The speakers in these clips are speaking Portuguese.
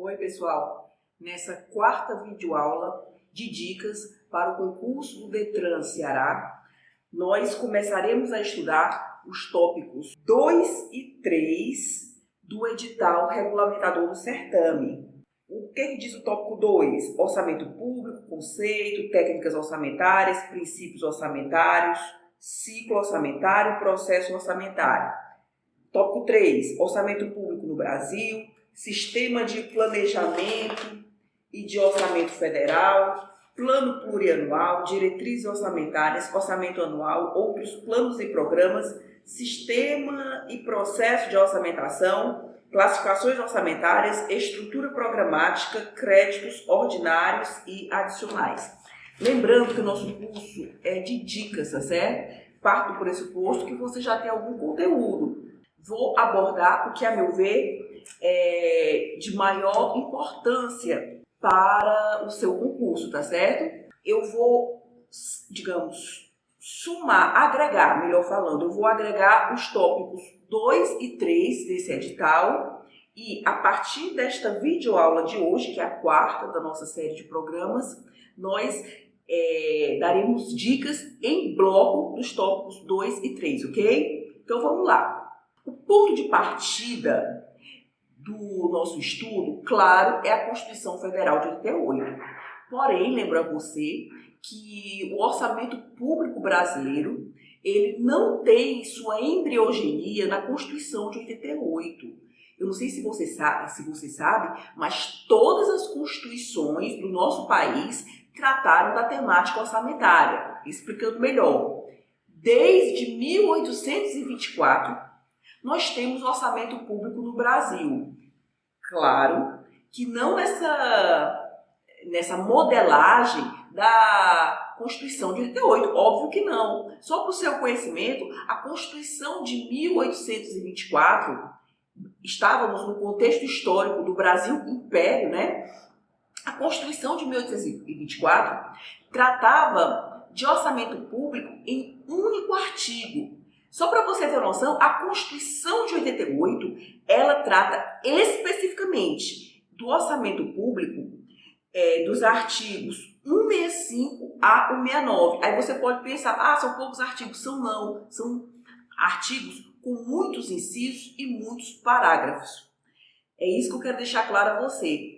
Oi pessoal, nessa quarta videoaula de dicas para o concurso do Detran Ceará, nós começaremos a estudar os tópicos 2 e 3 do edital regulamentador do certame. O que diz o tópico 2? Orçamento público, conceito, técnicas orçamentárias, princípios orçamentários, ciclo orçamentário, processo orçamentário. Tópico 3, orçamento público no Brasil, sistema de planejamento e de orçamento federal, plano plurianual, diretrizes orçamentárias, orçamento anual, outros planos e programas, sistema e processo de orçamentação, classificações orçamentárias, estrutura programática, créditos ordinários e adicionais. Lembrando que o nosso curso é de dicas, tá certo? Parto do pressuposto que você já tem algum conteúdo. Vou abordar o que, a meu ver, é de maior importância para o seu concurso, tá certo? Eu vou, digamos, agregar, melhor falando, eu vou agregar os tópicos 2 e 3 desse edital e a partir desta videoaula de hoje, que é a quarta da nossa série de programas, nós daremos dicas em bloco dos tópicos 2 e 3, ok? Então vamos lá. O ponto de partida do nosso estudo, claro, é a Constituição Federal de 88. Porém, lembro a você que o orçamento público brasileiro, ele não tem sua embriogenia na Constituição de 88. Eu não sei se você sabe, mas todas as constituições do nosso país trataram da temática orçamentária. Explicando melhor, desde 1824, nós temos orçamento público no Brasil. Claro que não nessa modelagem da Constituição de 88, óbvio que não. Só para o seu conhecimento, a Constituição de 1824, estávamos no contexto histórico do Brasil Império, né? A Constituição de 1824 tratava de orçamento público em um único artigo. Só para você ter noção, a Constituição de 88, ela trata especificamente do orçamento público dos artigos 165 a 169. Aí você pode pensar, são poucos artigos. Não, são artigos com muitos incisos e muitos parágrafos. É isso que eu quero deixar claro a você.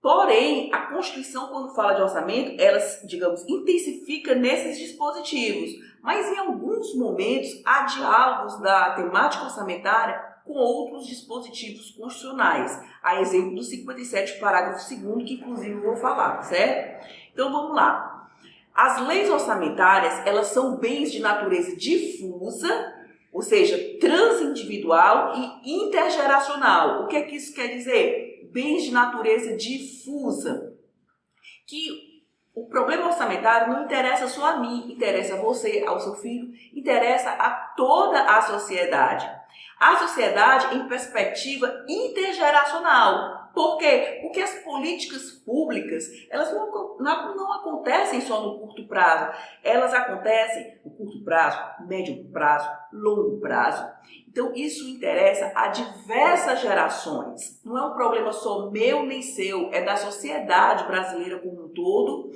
Porém, a Constituição, quando fala de orçamento, ela, digamos, intensifica nesses dispositivos. Mas em alguns momentos há diálogos da temática orçamentária com outros dispositivos constitucionais. A exemplo do 57, parágrafo 2º, que inclusive eu vou falar, certo? Então vamos lá. As leis orçamentárias, elas são bens de natureza difusa, ou seja, transindividual e intergeracional. O que é que isso quer dizer? Bens de natureza difusa. Que o problema orçamentário não interessa só a mim, interessa a você, ao seu filho, interessa a toda a sociedade. A sociedade em perspectiva intergeracional. Por quê? Porque as políticas públicas, elas não acontecem só no curto prazo. Elas acontecem no curto prazo, médio prazo, longo prazo. Então, isso interessa a diversas gerações. Não é um problema só meu nem seu, é da sociedade brasileira como um todo.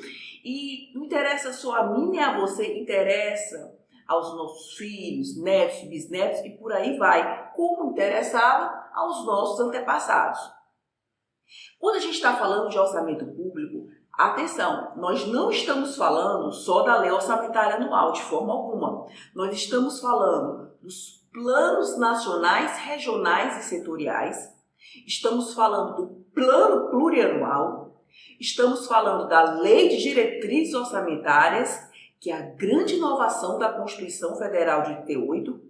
E não interessa só a mim nem a você, interessa aos nossos filhos, netos, bisnetos e por aí vai, como interessava aos nossos antepassados. Quando a gente está falando de orçamento público, atenção, nós não estamos falando só da lei orçamentária anual, de forma alguma. Nós estamos falando dos planos nacionais, regionais e setoriais, estamos falando do plano plurianual, estamos falando da lei de diretrizes orçamentárias, que é a grande inovação da Constituição Federal de 88,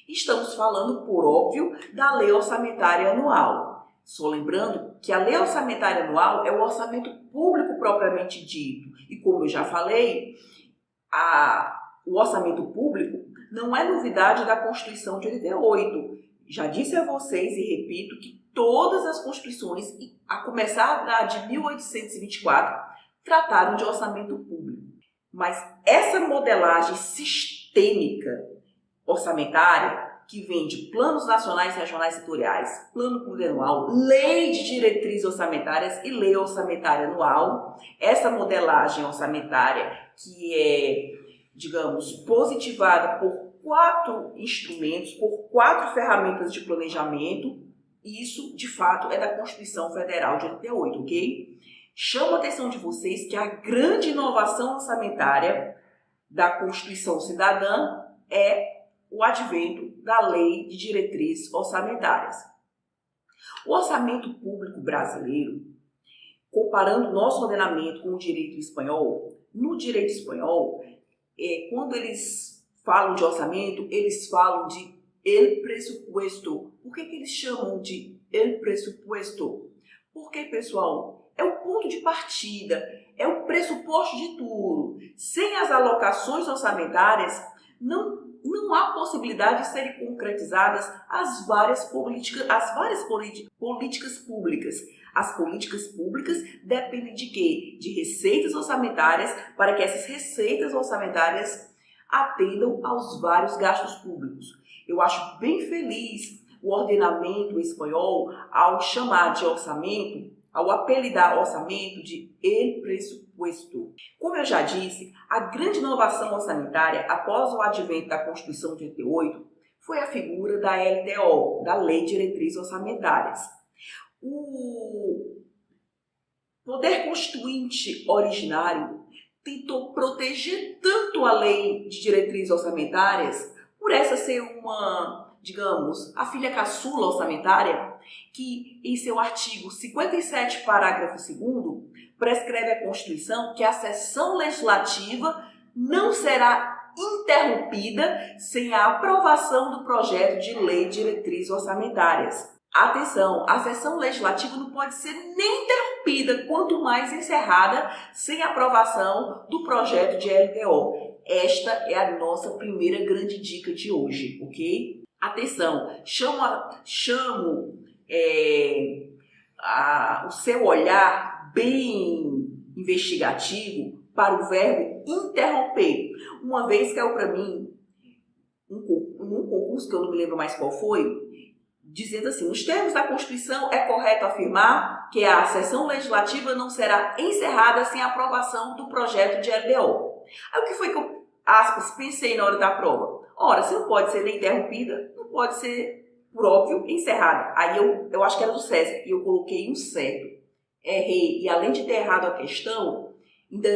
e estamos falando, por óbvio, da lei orçamentária anual. Só lembrando que a lei orçamentária anual é o orçamento público propriamente dito. E como eu já falei, o orçamento público não é novidade da Constituição de 88. Já disse a vocês e repito que todas as constituições, a começar da de 1824, trataram de orçamento público. Mas essa modelagem sistêmica orçamentária que vem de planos nacionais, regionais, setoriais, plano plurianual, lei de diretrizes orçamentárias e lei orçamentária anual. Essa modelagem orçamentária que é, digamos, positivada por 4 instrumentos, por 4 ferramentas de planejamento. Isso, de fato, é da Constituição Federal de 88, ok? Chamo a atenção de vocês que a grande inovação orçamentária da Constituição Cidadã é o advento da Lei de Diretrizes Orçamentárias. O orçamento público brasileiro, comparando o nosso ordenamento com o direito espanhol, no direito espanhol, quando eles falam de orçamento, eles falam de el presupuesto. Por que eles chamam de el presupuesto? Porque, pessoal, é o ponto de partida, é o pressuposto de tudo. Sem as alocações orçamentárias, não há possibilidade de serem concretizadas as várias políticas públicas. As políticas públicas dependem de quê? De receitas orçamentárias, para que essas receitas orçamentárias atendam aos vários gastos públicos. Eu acho bem feliz o ordenamento espanhol ao chamar de orçamento, ao apelidar orçamento de el presupuesto. Como eu já disse, a grande inovação orçamentária após o advento da Constituição de 88 foi a figura da LDO, da Lei de Diretrizes Orçamentárias. O poder constituinte originário tentou proteger tanto a Lei de Diretrizes Orçamentárias, por essa ser uma, digamos, a filha caçula orçamentária, que em seu artigo 57, parágrafo 2º, prescreve a Constituição que a sessão legislativa não será interrompida sem a aprovação do projeto de lei de diretrizes orçamentárias. Atenção, a sessão legislativa não pode ser nem interrompida, quanto mais encerrada, sem aprovação do projeto de LDO. Esta é a nossa primeira grande dica de hoje, ok? Atenção, chamo o seu olhar bem investigativo para o verbo interromper. Uma vez caiu para mim um concurso, que eu não me lembro mais qual foi, dizendo assim: nos termos da Constituição é correto afirmar que a sessão legislativa não será encerrada sem a aprovação do projeto de LDO. Aí o que foi que eu, aspas, pensei na hora da prova? Ora, se não pode ser nem interrompida, não pode ser, por óbvio, encerrada. Aí eu acho que era do SESC e eu coloquei um certo. Errei, e além de ter errado a questão, ainda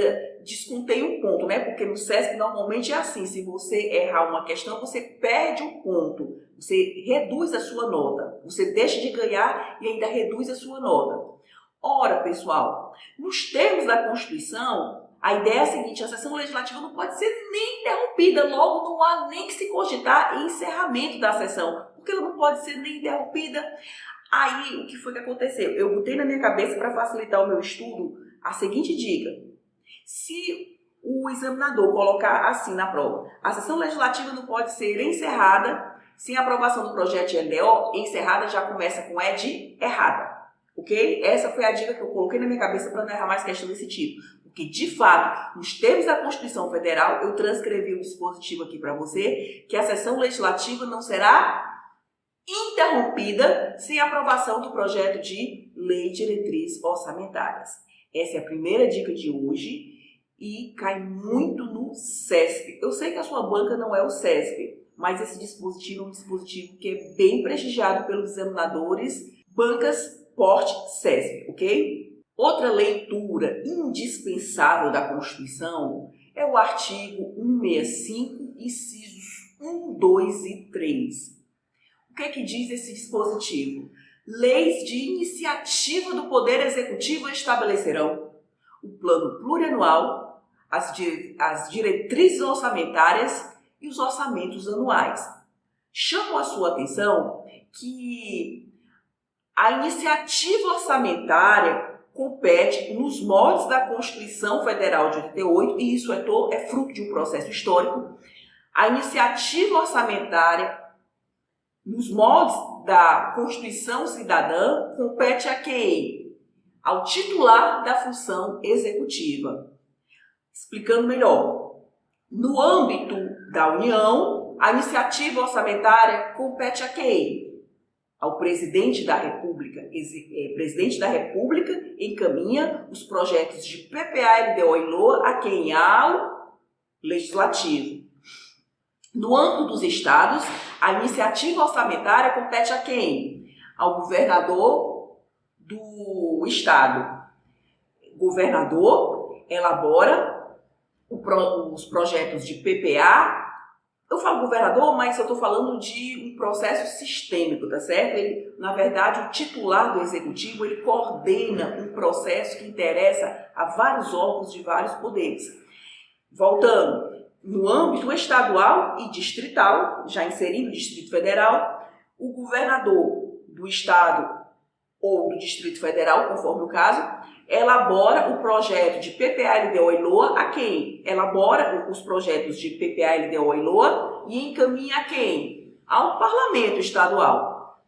descontei um ponto, né? Porque no SESC normalmente é assim: se você errar uma questão, você perde um ponto, você reduz a sua nota, você deixa de ganhar e ainda reduz a sua nota. Ora, pessoal, nos termos da Constituição, a ideia é a seguinte: a sessão legislativa não pode ser nem interrompida, logo não há nem que se cogitar encerramento da sessão, porque ela não pode ser nem interrompida. Aí, o que foi que aconteceu? Eu botei na minha cabeça, para facilitar o meu estudo, a seguinte dica: se o examinador colocar assim na prova, a sessão legislativa não pode ser encerrada sem aprovação do projeto de LDO, encerrada já começa com E de errada, ok? Essa foi a dica que eu coloquei na minha cabeça para não errar mais questão desse tipo. Porque, de fato, nos termos da Constituição Federal, eu transcrevi um dispositivo aqui para você, que a sessão legislativa não será interrompida sem aprovação do projeto de lei de diretrizes orçamentárias. Essa é a primeira dica de hoje e cai muito no SESP. Eu sei que a sua banca não é o SESP, mas esse dispositivo é um dispositivo que é bem prestigiado pelos examinadores, bancas porte SESP, ok? Outra leitura indispensável da Constituição é o artigo 165, incisos 1, 2 e 3. O que é que diz esse dispositivo? Leis de iniciativa do Poder Executivo estabelecerão o plano plurianual, as diretrizes orçamentárias e os orçamentos anuais. Chamo a sua atenção que a iniciativa orçamentária compete nos moldes da Constituição Federal de 88, e isso é fruto de um processo histórico. A iniciativa orçamentária, nos moldes da Constituição Cidadã, compete a quem? Ao titular da função executiva. Explicando melhor, no âmbito da União, a iniciativa orçamentária compete a quem? Ao presidente da República. Presidente da República encaminha os projetos de PPA, LDO e LOA a quem? Ao Legislativo. No âmbito dos estados, a iniciativa orçamentária compete a quem? Ao governador do estado. O governador elabora os projetos de PPA. Eu falo governador, mas eu estou falando de um processo sistêmico, tá certo? Ele, na verdade, o titular do executivo, ele coordena um processo que interessa a vários órgãos de vários poderes. Voltando, no âmbito estadual e distrital, já inserindo o Distrito Federal, o governador do estado ou do Distrito Federal, conforme o caso, elabora o projeto de PPA, LDO e LOA a quem? Elabora os projetos de PPA, LDO e LOA e encaminha a quem? Ao Parlamento Estadual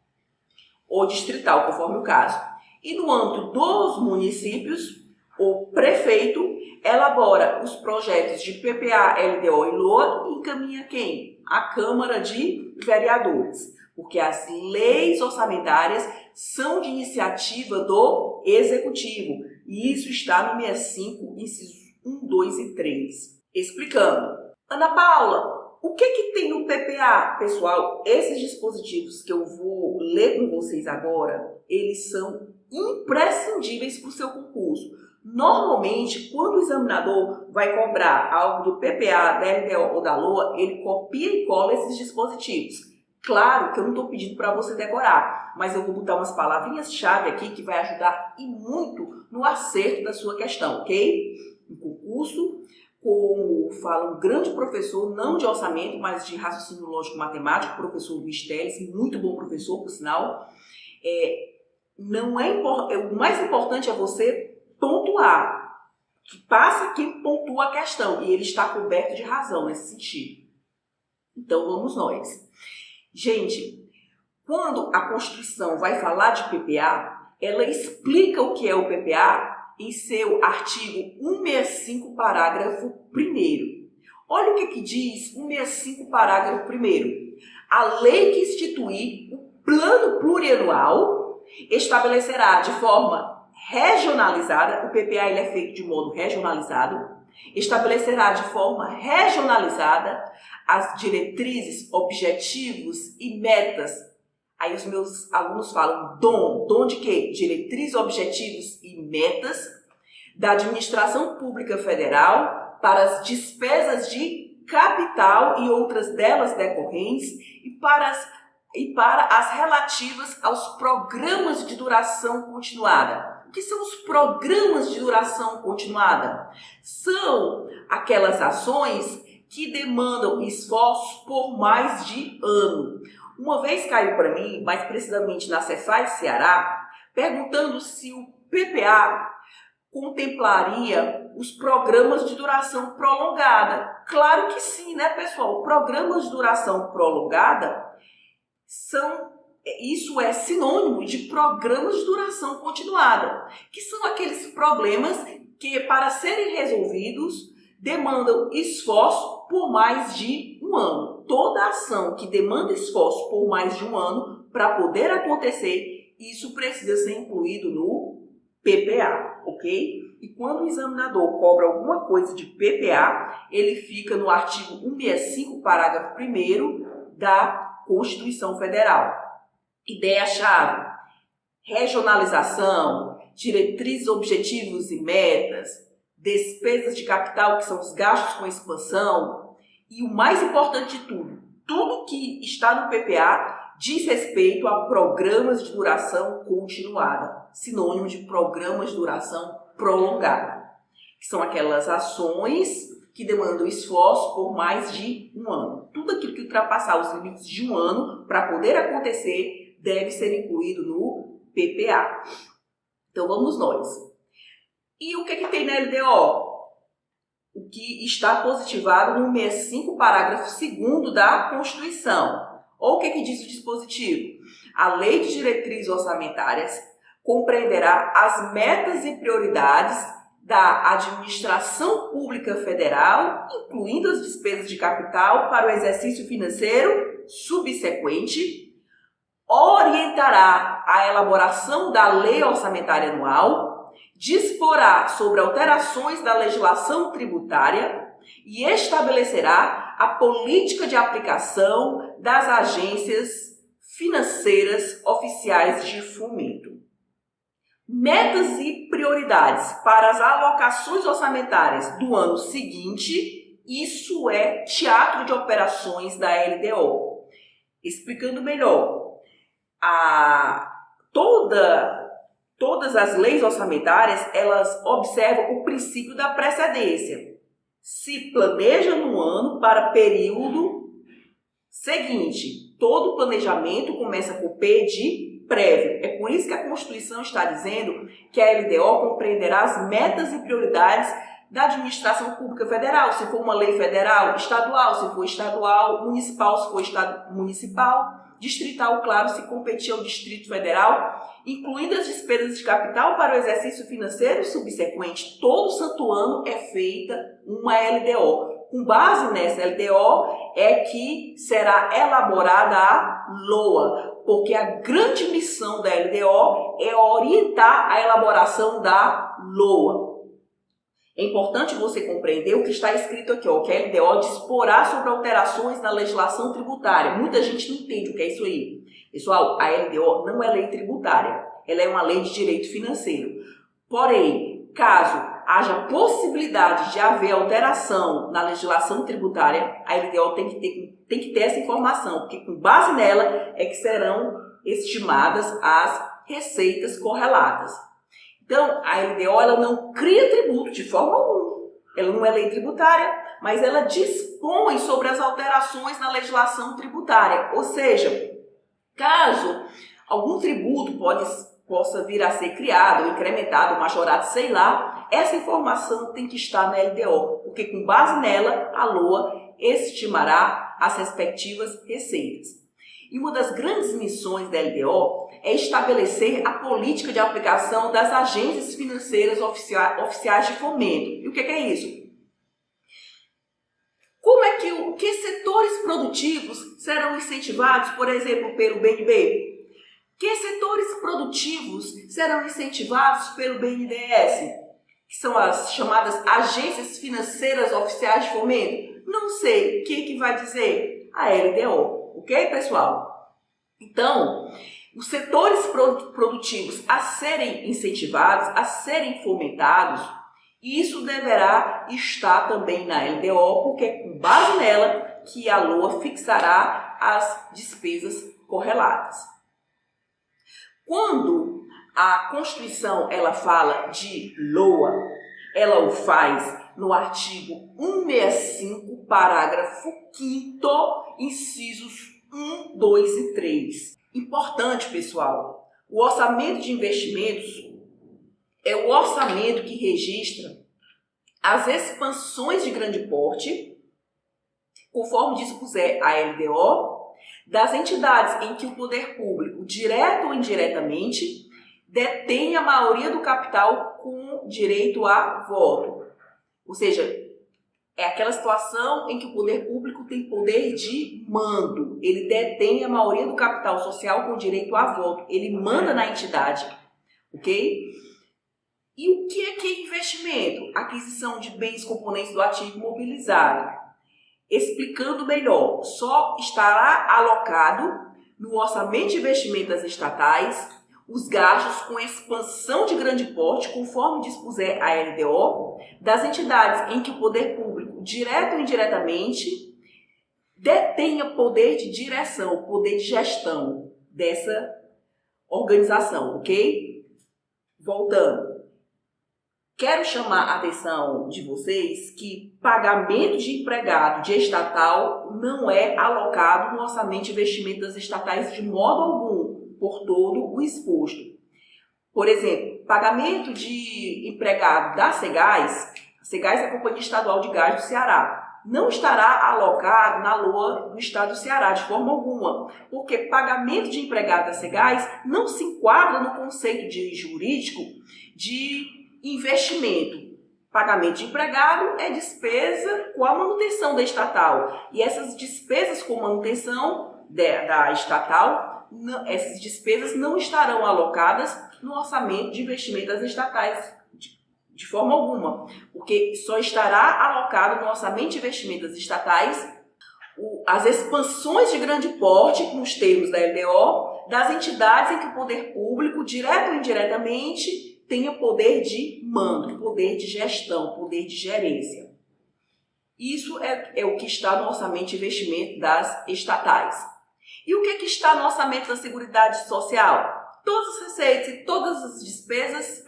ou Distrital, conforme o caso. E no âmbito dos municípios, o prefeito elabora os projetos de PPA, LDO e LOA e encaminha a quem? A Câmara de Vereadores. Porque as leis orçamentárias são de iniciativa do Executivo. E isso está no 65, incisos 1, 2 e 3. Explicando. Ana Paula, o que tem no PPA? Pessoal, esses dispositivos que eu vou ler com vocês agora, eles são imprescindíveis para o seu concurso. Normalmente, quando o examinador vai cobrar algo do PPA, da LDO ou da LOA, ele copia e cola esses dispositivos. Claro que eu não estou pedindo para você decorar, mas eu vou botar umas palavrinhas-chave aqui que vai ajudar e muito no acerto da sua questão, ok? No concurso, como fala um grande professor, não de orçamento, mas de raciocínio lógico-matemático, o professor Luiz Teles, muito bom professor, por sinal, o mais importante é você pontuar, que passa quem pontua a questão, e ele está coberto de razão nesse sentido. Então, vamos nós. Gente, quando a Constituição vai falar de PPA, ela explica o que é o PPA em seu artigo 165, parágrafo 1º. Olha o que diz 165, parágrafo 1º. A lei que instituir o plano plurianual estabelecerá de forma regionalizada, o PPA ele é feito de modo regionalizado, estabelecerá de forma regionalizada as diretrizes, objetivos e metas. Aí os meus alunos falam dom de quê? Diretrizes, objetivos e metas da administração pública federal para as despesas de capital e outras delas decorrentes e para as relativas aos programas de duração continuada. O que são os programas de duração continuada? São aquelas ações que demandam esforços por mais de ano. Uma vez caiu para mim, mais precisamente na Cefaz Ceará, perguntando se o PPA contemplaria os programas de duração prolongada. Claro que sim, né, pessoal? Programas de duração prolongada isso é sinônimo de programas de duração continuada, que são aqueles problemas que, para serem resolvidos, demandam esforço por mais de um ano. Toda ação que demanda esforço por mais de um ano, para poder acontecer, isso precisa ser incluído no PPA, ok? E quando o examinador cobra alguma coisa de PPA, ele fica no artigo 165, parágrafo 1º da Constituição Federal. Ideia-chave: regionalização, diretrizes, objetivos e metas, despesas de capital, que são os gastos com expansão, e o mais importante de tudo que está no PPA diz respeito a programas de duração continuada, sinônimo de programas de duração prolongada, que são aquelas ações que demandam esforço por mais de um ano. Tudo aquilo que ultrapassar os limites de um ano para poder acontecer deve ser incluído no PPA. Então vamos nós. E o que tem na LDO? O que está positivado no 65, parágrafo 2º da Constituição. Ou o que diz o dispositivo? A Lei de Diretrizes Orçamentárias compreenderá as metas e prioridades da Administração Pública Federal, incluindo as despesas de capital para o exercício financeiro subsequente, orientará a elaboração da Lei Orçamentária Anual, disporá sobre alterações da legislação tributária e estabelecerá a política de aplicação das agências financeiras oficiais de fomento. Metas e prioridades para as alocações orçamentárias do ano seguinte, isso é teatro de operações da LDO. Explicando melhor, todas as leis orçamentárias, elas observam o princípio da precedência. Se planeja no ano para período seguinte. Todo planejamento começa com P de prévio. É por isso que a Constituição está dizendo que a LDO compreenderá as metas e prioridades da administração pública federal, se for uma lei federal, estadual, se for estadual, municipal, se for estado municipal, distrital, claro, se competir ao Distrito Federal, incluindo as despesas de capital para o exercício financeiro subsequente. Todo santo ano é feita uma LDO. Com base nessa LDO é que será elaborada a LOA, porque a grande missão da LDO é orientar a elaboração da LOA. É importante você compreender o que está escrito aqui, que a LDO disporá sobre alterações na legislação tributária. Muita gente não entende o que é isso aí. Pessoal, a LDO não é lei tributária, ela é uma lei de direito financeiro. Porém, caso haja possibilidade de haver alteração na legislação tributária, a LDO tem que ter essa informação, porque com base nela é que serão estimadas as receitas correlatas. Então, a LDO ela não cria tributo de forma alguma. Ela não é lei tributária, mas ela dispõe sobre as alterações na legislação tributária. Ou seja, caso algum tributo possa vir a ser criado, incrementado, majorado, sei lá, essa informação tem que estar na LDO, porque com base nela, a LOA estimará as respectivas receitas. E uma das grandes missões da LDO é estabelecer a política de aplicação das agências financeiras oficiais de fomento. E o que é isso? Como é que setores produtivos serão incentivados, por exemplo, pelo BNB? Que setores produtivos serão incentivados pelo BNDES? Que são as chamadas agências financeiras oficiais de fomento? Não sei. O que vai dizer? A LDO. Ok, pessoal? Então, os setores produtivos a serem incentivados, a serem fomentados, isso deverá estar também na LDO, porque é com base nela que a LOA fixará as despesas correlatas. Quando a Constituição ela fala de LOA, ela o faz no artigo 165, parágrafo 5º, incisos 1, 2 e 3. Importante, pessoal, o orçamento de investimentos é o orçamento que registra as expansões de grande porte, conforme dispuser a LDO, das entidades em que o poder público, direto ou indiretamente, detém a maioria do capital com direito a voto. Ou seja, é aquela situação em que o poder público tem poder de mando. Ele detém a maioria do capital social com direito a voto. Ele manda na entidade, ok? E o que é investimento? Aquisição de bens componentes do ativo imobilizado. Explicando melhor, só estará alocado no orçamento de investimento das estatais os gastos com expansão de grande porte, conforme dispuser a LDO, das entidades em que o poder público, direto ou indiretamente, detenha poder de direção, poder de gestão dessa organização, ok? Voltando. Quero chamar a atenção de vocês que pagamento de empregado de estatal não é alocado no orçamento de investimento das estatais de modo algum, por todo o exposto. Por exemplo, pagamento de empregado da Cegás, a Cegás é a Companhia Estadual de Gás do Ceará, não estará alocado na LOA do Estado do Ceará de forma alguma, porque pagamento de empregado da Cegás não se enquadra no conceito jurídico de investimento. Pagamento de empregado é despesa com a manutenção da estatal. E essas despesas com manutenção da estatal, essas despesas não estarão alocadas no orçamento de investimento das estatais de forma alguma, porque só estará alocado no orçamento de investimento das estatais as expansões de grande porte, nos termos da LDO, das entidades em que o poder público, direto ou indiretamente, tenha poder de mando, poder de gestão, poder de gerência. Isso é o que está no orçamento de investimento das estatais. E o que é que está no orçamento da Seguridade Social? Todas as receitas e todas as despesas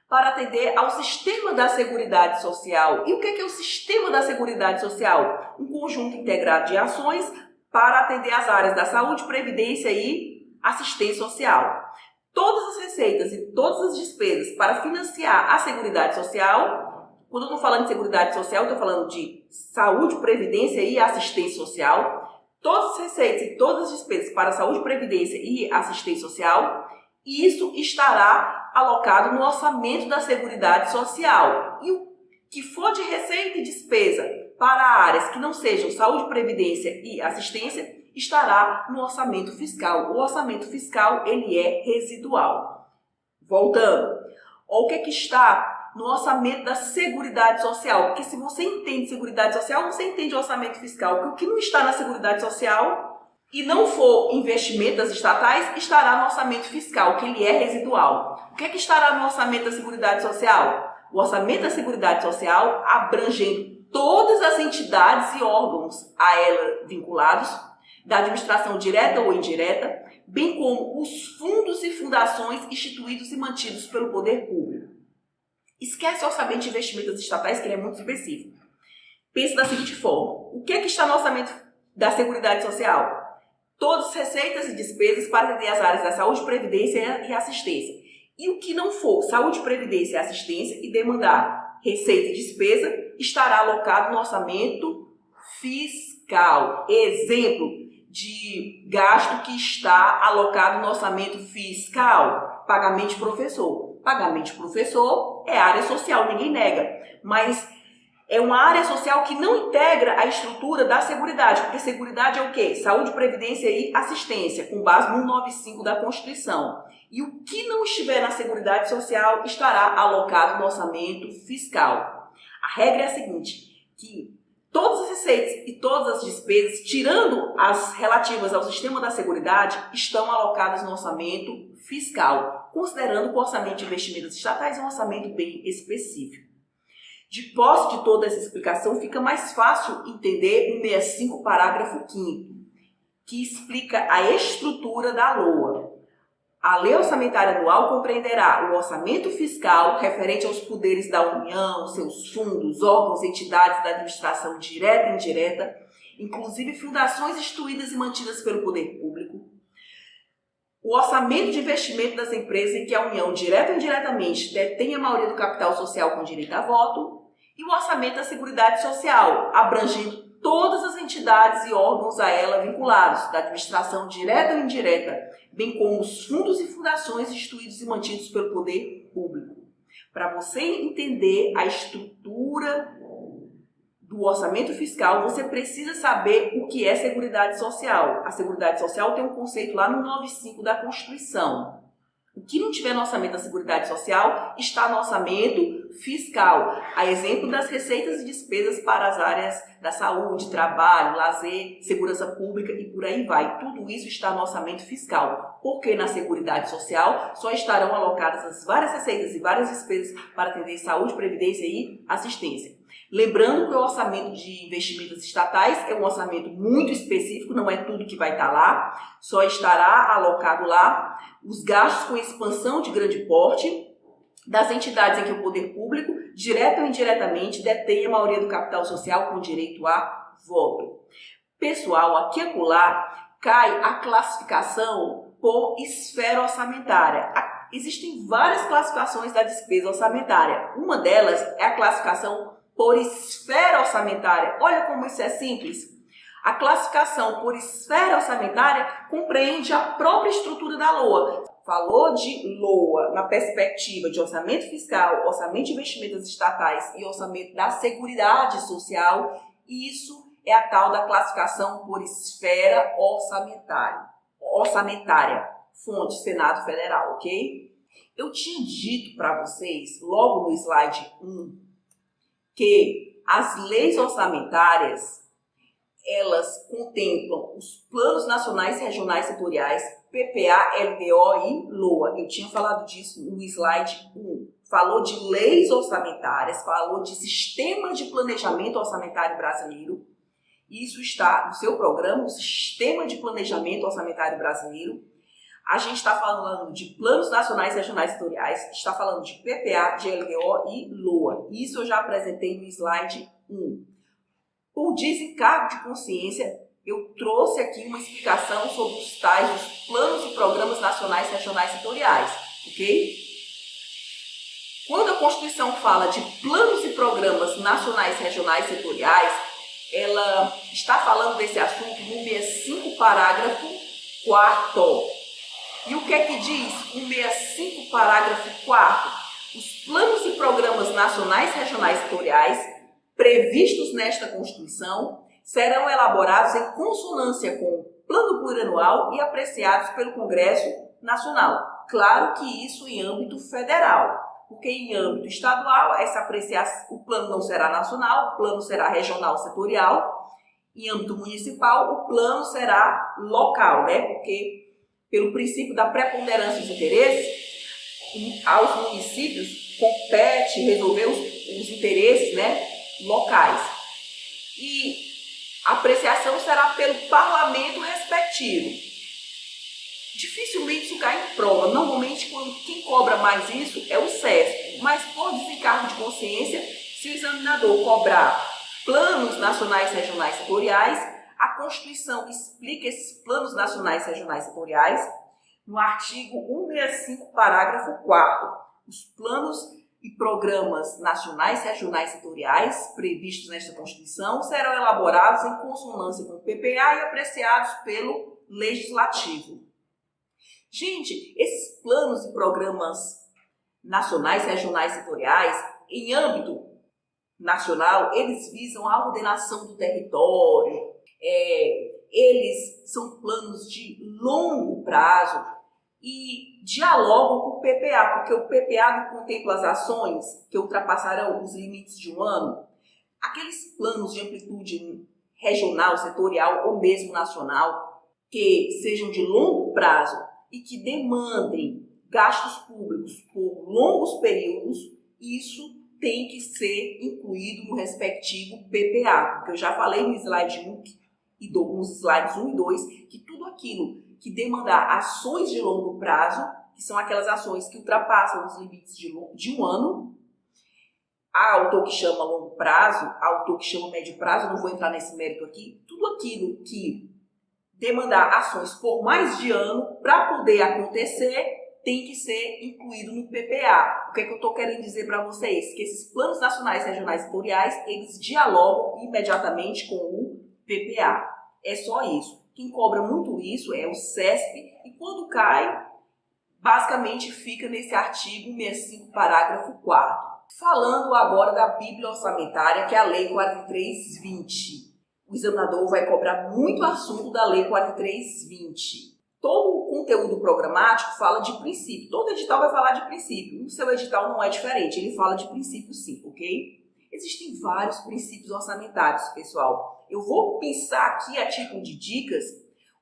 para atender ao sistema da Seguridade Social. E o que é o sistema da Seguridade Social? Um conjunto integrado de ações para atender as áreas da saúde, previdência e assistência social. Todas as receitas e todas as despesas para financiar a Seguridade Social, quando eu estou falando de Seguridade Social, eu estou falando de saúde, previdência e assistência social. Todas as receitas e todas as despesas para saúde, previdência e assistência social, isso estará alocado no orçamento da Seguridade Social. E o que for de receita e despesa para áreas que não sejam saúde, previdência e assistência, estará no orçamento fiscal. O orçamento fiscal, ele é residual. Voltando, o que está no orçamento da Seguridade Social? Porque se você entende Seguridade Social, você entende orçamento fiscal. Porque o que não está na Seguridade Social e não for investimento das estatais, estará no orçamento fiscal, que ele é residual. O que estará no orçamento da Seguridade Social? O orçamento da Seguridade Social, abrangendo todas as entidades e órgãos a ela vinculados, da administração direta ou indireta, bem como os fundos e fundações instituídos e mantidos pelo poder público. Esquece o orçamento de investimento das estatais, que ele é muito específico. Pense da seguinte forma: o que está no orçamento da Seguridade Social? Todas as receitas e despesas para atender as áreas da saúde, previdência e assistência. E o que não for saúde, previdência e assistência e demandar receita e despesa, estará alocado no orçamento fiscal. Exemplo de gasto que está alocado no orçamento fiscal: pagamento de professor. Pagamento de professor é área social, ninguém nega, mas é uma área social que não integra a estrutura da Seguridade, porque Seguridade é o quê? Saúde, previdência e assistência, com base no 195 da Constituição. E o que não estiver na Seguridade Social estará alocado no orçamento fiscal. A regra é a seguinte, que todas as receitas e todas as despesas, tirando as relativas ao sistema da Seguridade, estão alocadas no orçamento fiscal, considerando que o orçamento de investimentos estatais é um orçamento bem específico. De posse de toda essa explicação, fica mais fácil entender o 65, parágrafo 5º, que explica a estrutura da LOA. A Lei Orçamentária Anual compreenderá o orçamento fiscal referente aos poderes da União, seus fundos, órgãos e entidades da administração direta e indireta, inclusive fundações instituídas e mantidas pelo poder público, o orçamento de investimento das empresas em que a União, direta ou indiretamente, detém a maioria do capital social com direito a voto, e o orçamento da Seguridade Social, abrangendo todas as entidades e órgãos a ela vinculados, da administração direta ou indireta, bem como os fundos e fundações instituídos e mantidos pelo poder público. Para você entender a estrutura do orçamento fiscal, você precisa saber o que é Seguridade Social. A Seguridade Social tem um conceito lá no 95 da Constituição. O que não tiver no orçamento da Seguridade Social está no orçamento fiscal. A exemplo das receitas e despesas para as áreas da saúde, trabalho, lazer, segurança pública e por aí vai. Tudo isso está no orçamento fiscal. Porque na Seguridade Social só estarão alocadas as várias receitas e várias despesas para atender saúde, previdência e assistência. Lembrando que o orçamento de investimentos estatais é um orçamento muito específico, não é tudo que vai estar lá, só estará alocado lá os gastos com expansão de grande porte das entidades em que o poder público, direto ou indiretamente, detém a maioria do capital social com direito a voto. Pessoal, aqui e acolá cai a classificação por esfera orçamentária. Existem várias classificações da despesa orçamentária. Uma delas é a classificação por esfera orçamentária. Olha como isso é simples. A classificação por esfera orçamentária compreende a própria estrutura da LOA. falou de LOA na perspectiva de orçamento fiscal, orçamento de investimentos estatais e orçamento da Seguridade Social, isso é a tal da classificação por esfera orçamentária, fonte Senado Federal, ok? Eu tinha dito para vocês, logo no slide 1, que as leis orçamentárias, elas contemplam os planos nacionais, regionais, setoriais, PPA, LDO e LOA. Eu tinha falado disso no slide 1. Falou de leis orçamentárias, falou de sistema de planejamento orçamentário brasileiro. Isso está no seu programa, o Sistema de Planejamento Orçamentário Brasileiro. A gente está falando de planos nacionais, regionais, setoriais, está falando de PPA, de LDO e LOA. Isso eu já apresentei no slide 1. Por desencargo de consciência, eu trouxe aqui uma explicação sobre os tais os planos e programas nacionais, regionais e setoriais, ok? Quando a Constituição fala de planos e programas nacionais, regionais e setoriais, ela está falando desse assunto no 65, parágrafo 4º. E o que é que diz o 65, parágrafo 4º? Os planos e programas nacionais, regionais e setoriais previstos nesta Constituição serão elaborados em consonância com o Plano Plurianual e apreciados pelo Congresso Nacional. Claro que isso em âmbito federal, porque em âmbito estadual essa apreciação, o plano não será nacional, o plano será regional setorial. Em âmbito municipal, o plano será local, né? Porque pelo princípio da preponderância dos interesses, aos municípios compete resolver os interesses, né, locais. E a apreciação será pelo parlamento respectivo. Dificilmente isso cai em prova. Normalmente, quem cobra mais isso é o CESP. Mas por desencargo de consciência, se o examinador cobrar planos nacionais, regionais e setoriais, a Constituição explica esses planos nacionais, regionais e setoriais no artigo 165, parágrafo 4º. Os planos e programas nacionais, regionais e setoriais previstos nesta Constituição serão elaborados em consonância com o PPA e apreciados pelo Legislativo. Gente, esses planos e programas nacionais, regionais e setoriais, em âmbito nacional, eles visam a ordenação do território, eles são planos de longo prazo e dialogam com o PPA, porque o PPA não contempla as ações que ultrapassarão os limites de um ano. Aqueles planos de amplitude regional, setorial ou mesmo nacional, que sejam de longo prazo e que demandem gastos públicos por longos períodos, isso tem que ser incluído no respectivo PPA, porque eu já falei no slide 1 e nos slides 1 e 2 que tudo aquilo que demandar ações de longo prazo, que são aquelas ações que ultrapassam os limites de um ano, há autor que chama longo prazo, há autor que chama médio prazo, não vou entrar nesse mérito aqui, tudo aquilo que demandar ações por mais de ano para poder acontecer tem que ser incluído no PPA. O que é que eu estou querendo dizer para vocês? Que esses planos nacionais, regionais e setoriais, eles dialogam imediatamente com o PPA. É só isso. Quem cobra muito isso é o CESP e quando cai, basicamente fica nesse artigo 65, parágrafo 4º. Falando agora da Bíblia Orçamentária, que é a Lei 4320. O examinador vai cobrar muito assunto da Lei 4320. Todo o conteúdo programático fala de princípio. Todo edital vai falar de princípio. O seu edital não é diferente, ele fala de princípio sim, ok? Existem vários princípios orçamentários, pessoal. Eu vou pensar aqui, a título de dicas,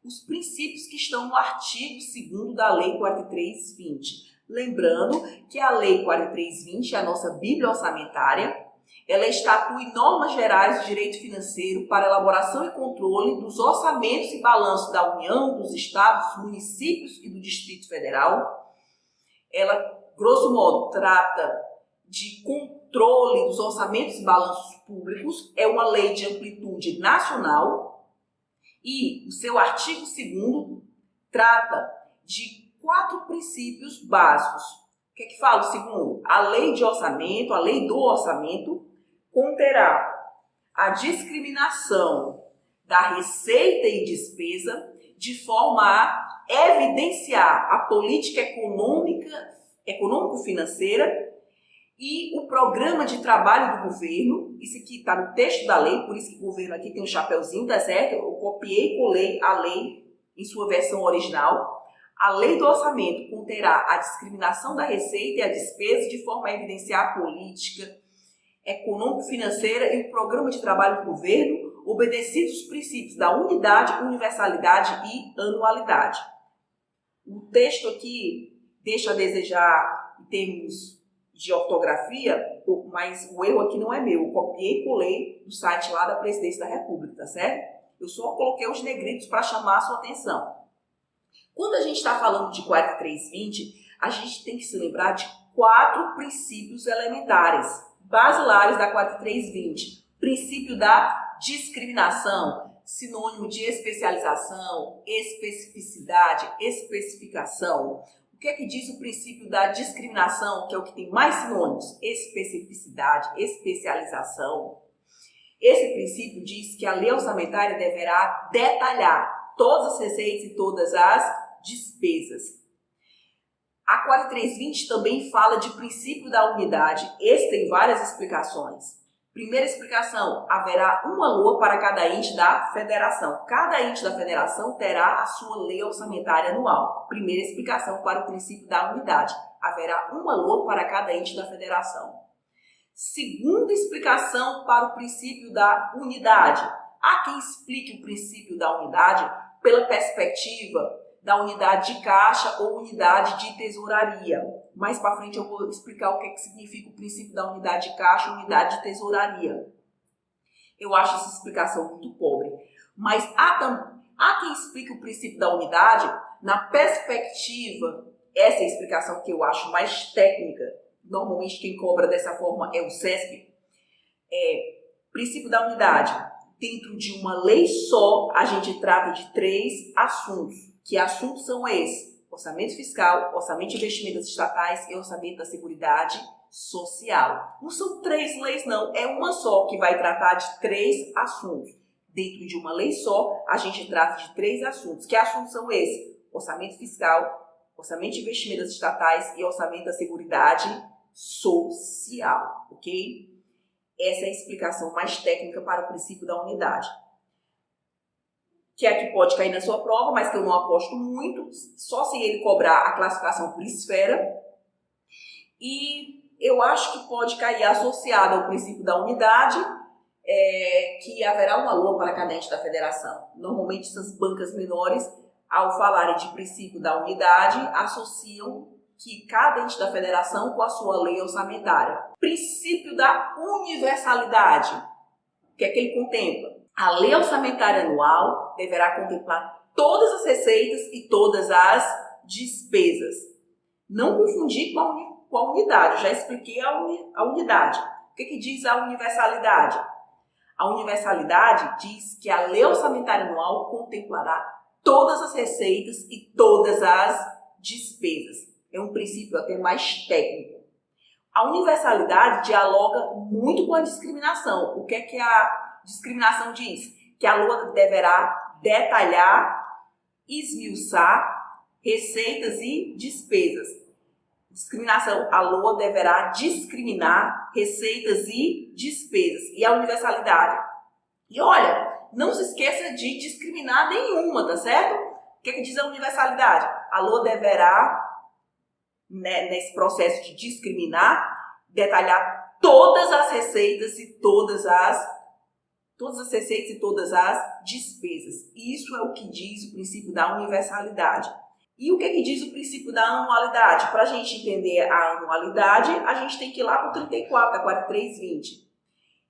os princípios que estão no artigo 2º da Lei 4320. Lembrando que a Lei 4320 é a nossa Bíblia Orçamentária. Ela estatui normas gerais de direito financeiro para elaboração e controle dos orçamentos e balanços da União, dos Estados, dos municípios e do Distrito Federal. Ela, grosso modo, trata de controle dos orçamentos e balanços públicos. É uma lei de amplitude nacional e o seu artigo 2º trata de 4 princípios básicos. O que é que fala o segundo? A lei de orçamento, a lei do orçamento, conterá a discriminação da receita e despesa de forma a evidenciar a política econômico-financeira e o programa de trabalho do governo. Isso aqui está no texto da lei, por isso que o governo aqui tem um chapeuzinho, tá certo? Eu copiei e colei a lei em sua versão original. A lei do orçamento conterá a discriminação da receita e a despesa de forma a evidenciar a política econômico-financeira e o programa de trabalho do governo, obedecidos os princípios da unidade, universalidade e anualidade. O texto aqui deixa a desejar em termos de ortografia, mas o erro aqui não é meu. Eu copiei e colei do site lá da Presidência da República, tá certo? Eu só coloquei os negritos para chamar a sua atenção. Quando a gente está falando de 4320, a gente tem que se lembrar de 4 princípios elementares, basilares da 4320. Princípio da discriminação, sinônimo de especialização, especificidade, especificação. O que é que diz o princípio da discriminação, que é o que tem mais sinônimos? Especificidade, especialização. Esse princípio diz que a lei orçamentária deverá detalhar todas as receitas e todas as despesas. A 4320 também fala de princípio da unidade. Esse tem várias explicações. Primeira explicação, haverá uma LOA para cada ente da federação. Cada ente da federação terá a sua lei orçamentária anual. Primeira explicação para o princípio da unidade. Haverá uma LOA para cada ente da federação. Segunda explicação para o princípio da unidade. Há quem explique o princípio da unidade pela perspectiva da unidade de caixa ou unidade de tesouraria. Mais para frente eu vou explicar o que significa o princípio da unidade de caixa e unidade de tesouraria. Eu acho essa explicação muito pobre. Mas há quem explique o princípio da unidade na perspectiva, essa é a explicação que eu acho mais técnica. Normalmente quem cobra dessa forma é o CESP. Princípio da unidade. Dentro de uma lei só, a gente trata de 3 assuntos. Que assuntos são esses? Orçamento fiscal, orçamento de investimentos estatais e orçamento da Seguridade Social. Não são 3 leis, não. É uma só que vai tratar de 3 assuntos. Dentro de uma lei só, a gente trata de 3 assuntos. Que assuntos são esses? Orçamento fiscal, orçamento de investimentos estatais e orçamento da Seguridade Social. Ok? Essa é a explicação mais técnica para o princípio da unidade. Que é que pode cair na sua prova, mas que eu não aposto muito, só se ele cobrar a classificação por esfera. E eu acho que pode cair associado ao princípio da unidade, que haverá uma LOA para cada ente da federação. Normalmente essas bancas menores, ao falarem de princípio da unidade, associam que cada ente da federação com a sua lei orçamentária. Princípio da universalidade, o que é que ele contempla? A lei orçamentária anual deverá contemplar todas as receitas e todas as despesas. Não confundir com a unidade, eu já expliquei a unidade. O que diz a universalidade? A universalidade diz que a lei orçamentária anual contemplará todas as receitas e todas as despesas. É um princípio até mais técnico. A universalidade dialoga muito com a discriminação. O que é que a discriminação diz? Que a LOA deverá detalhar, esmiuçar receitas e despesas. Discriminação, a LOA deverá discriminar receitas e despesas. E a universalidade? E olha, não se esqueça de discriminar nenhuma, tá certo? O que é que diz a universalidade? A LOA deverá, nesse processo de discriminar, detalhar todas as receitas e todas as receitas e todas as despesas. Isso é o que diz o princípio da universalidade. E o que diz o princípio da anualidade? Para a gente entender a anualidade, a gente tem que ir lá para o 34, da 4320,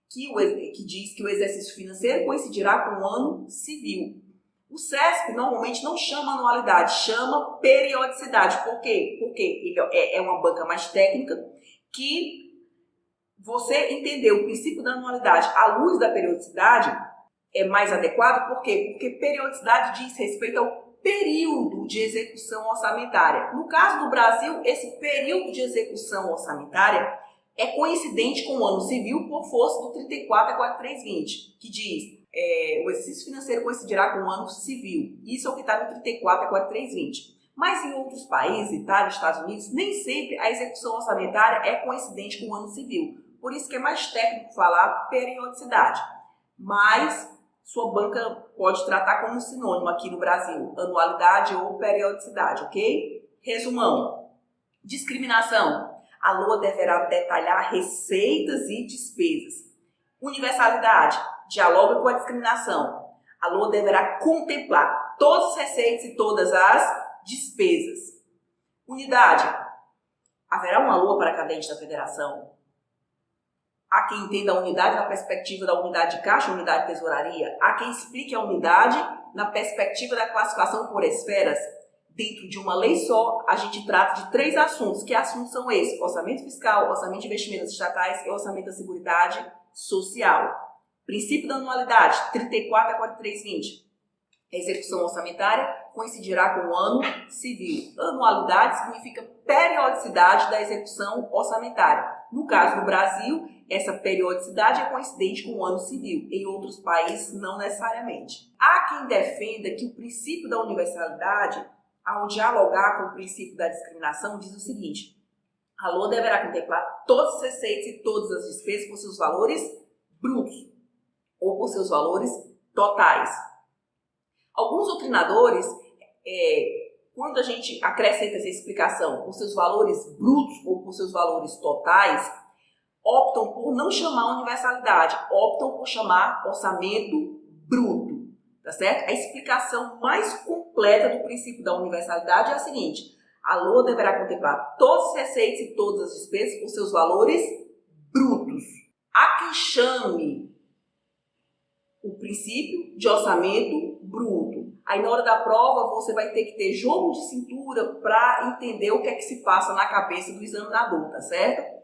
que diz que o exercício financeiro coincidirá com o ano civil. O CESP normalmente não chama anualidade, chama periodicidade. Por quê? Porque ele é uma banca mais técnica que você entender o princípio da anualidade à luz da periodicidade é mais adequado. Por quê? Porque periodicidade diz respeito ao período de execução orçamentária. No caso do Brasil, esse período de execução orçamentária é coincidente com o ano civil por força do 34 a 4320, que diz o exercício financeiro coincidirá com o ano civil. Isso é o que está no 34 a 4320. Mas em outros países, Itália, Estados Unidos, nem sempre a execução orçamentária é coincidente com o ano civil. Por isso que é mais técnico falar periodicidade. Mas sua banca pode tratar como sinônimo aqui no Brasil, anualidade ou periodicidade, ok? Resumão. Discriminação. A LOA deverá detalhar receitas e despesas. Universalidade. Dialoga com a discriminação. A LOA deverá contemplar todas as receitas e todas as despesas. Unidade. Haverá uma LOA para cada ente da federação? Há quem entenda a unidade na perspectiva da unidade de caixa, unidade de tesouraria. Há quem explique a unidade na perspectiva da classificação por esferas. Dentro de uma lei só, a gente trata de 3 assuntos. Que assuntos são esses? Orçamento fiscal, orçamento de investimentos estatais e orçamento da Seguridade Social. Princípio da anualidade, 34 a 4320. A execução orçamentária coincidirá com o ano civil. Anualidade significa periodicidade da execução orçamentária. No caso do Brasil, essa periodicidade é coincidente com o ano civil. Em outros países, não necessariamente. Há quem defenda que o princípio da universalidade, ao dialogar com o princípio da discriminação, diz o seguinte: a LOA deverá contemplar todas as receitas e todas as despesas por seus valores brutos ou por seus valores totais. Alguns doutrinadores, quando a gente acrescenta essa explicação por seus valores brutos ou por seus valores totais, optam por não chamar universalidade, optam por chamar orçamento bruto, tá certo? A explicação mais completa do princípio da universalidade é a seguinte: a LOA deverá contemplar todas as receitas e todas as despesas por seus valores brutos. Há quem chame o princípio de orçamento bruto. Aí na hora da prova você vai ter que ter jogo de cintura para entender o que é que se passa na cabeça do examinador, tá certo?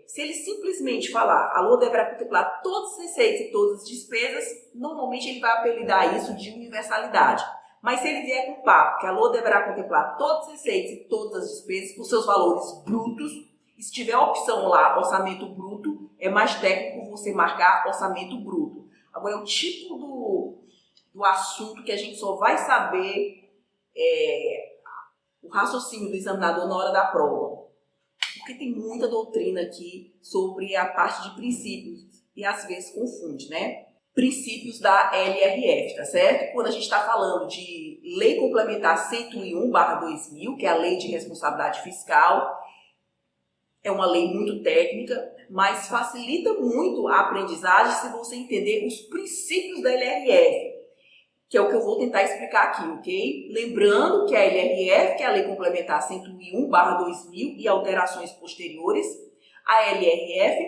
Se ele simplesmente falar a LOA deverá contemplar todas as receitas e todas as despesas, normalmente ele vai apelidar isso de universalidade. Mas se ele vier com papo que a LOA deverá contemplar todas as receitas e todas as despesas por seus valores brutos, e se tiver a opção lá, orçamento bruto, é mais técnico você marcar orçamento bruto. Agora, é o tipo do assunto que a gente só vai saber o raciocínio do examinador na hora da prova. Porque tem muita doutrina aqui sobre a parte de princípios e às vezes confunde, né? Princípios da LRF, tá certo? Quando a gente está falando de Lei Complementar 101/2000, que é a Lei de Responsabilidade Fiscal, é uma lei muito técnica, mas facilita muito a aprendizagem se você entender os princípios da LRF, que é o que eu vou tentar explicar aqui, ok? Lembrando que a LRF, que é a Lei Complementar 101/2000 e alterações posteriores, a LRF